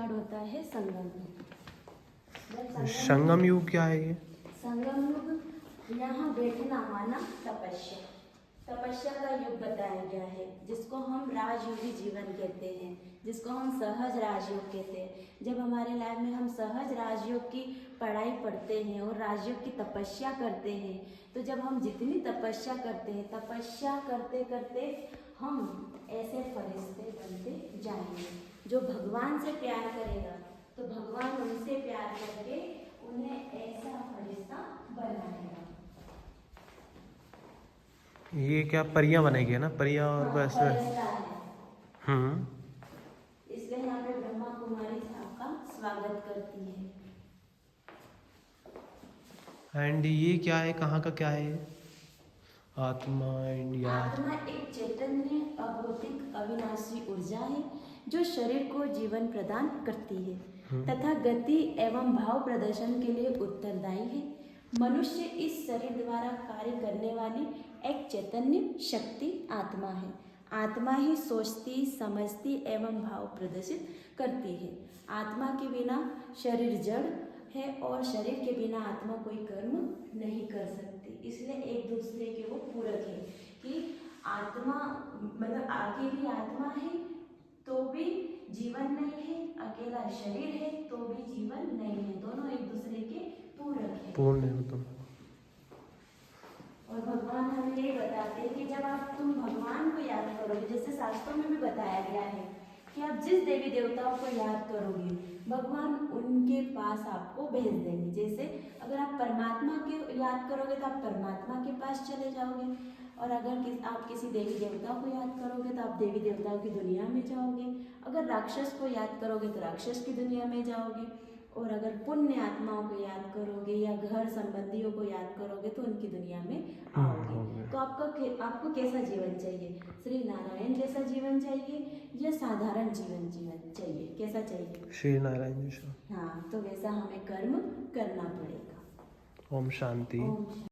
Start होता है संगम युग। संगम युग क्या है ये? संगम युग यहाँ बैठना माना तपस्या, तपस्या का युग बताया गया है, जिसको हम राजयोगी जीवन कहते हैं, जिसको हम सहज राजयोग कहते हैं। जब हमारे लाइफ में हम सहज राजयोग की पढ़ाई पढ़ते हैं और राजयोग की तपस्या करते हैं, तो जब हम जितनी तपस्या करते हैं, तपस्या करते करते हम ऐसे फरिश्ते बनते जाएंगे। जो भगवान से प्यार करेगा तो भगवान उनसे प्यार करके उन्हें ऐसा फरिश्ता बनाएगा। ये क्या परियां बनेगी ना, परियां और बस। फरिश्ता है। इसलिए यहाँ पे ब्रह्मा कुमारी आपका स्वागत करती है। एंड ये क्या है, कहाँ का क्या है? आत्मा एंड याद। आत्मा एक चैतन्य अभौतिक अविनाशी ऊर्जा है जो शरीर को जीवन प्रदान करती है तथा गति एवं भाव प्रदर्शन के लिए उत्तरदायी है। मनुष्य इस शरीर द्वारा कार्य करने वाली एक चैतन्य शक्ति आत्मा है। आत्मा ही सोचती, समझती एवं भाव प्रदर्शित करती है। आत्मा के बिना शरीर जड़ है और शरीर के बिना आत्मा कोई कर्म नहीं कर सकती। इसलिए एक दूसरे के वो पूरक है कि आत्मा मतलब अकेली आत्मा है तो भी जीवन नहीं है, अकेला शरीर है तो भी जीवन नहीं है, दोनों एक दूसरे के पूरक है। पूर्ण है तुम। और भगवान हमें ये बताते हैं कि जब तुम भगवान को याद करोगे, जैसे शास्त्रों में भी बताया गया है कि आप जिस देवी देवताओं को याद करोगे भगवान उनके पास आपको भेज देंगे। जैसे अगर आप परमात्मा के याद करोगे तो आप परमात्मा के पास चले जाओगे, और अगर आप किसी देवी देवताओं को याद करोगे तो आप देवी देवताओं की दुनिया में जाओगे। अगर राक्षस को याद करोगे तो राक्षस की दुनिया में जाओगे, और अगर पुण्य आत्माओं को याद करोगे या घर संबंधियों को याद करोगे तो उनकी दुनिया में आओगे। तो आपको कैसा जीवन चाहिए? श्री नारायण जैसा जीवन चाहिए या साधारण जीवन चाहिए? कैसा चाहिए? श्री नारायण जैसा। हाँ, तो वैसा हमें कर्म करना पड़ेगा। ओम शांति। ओम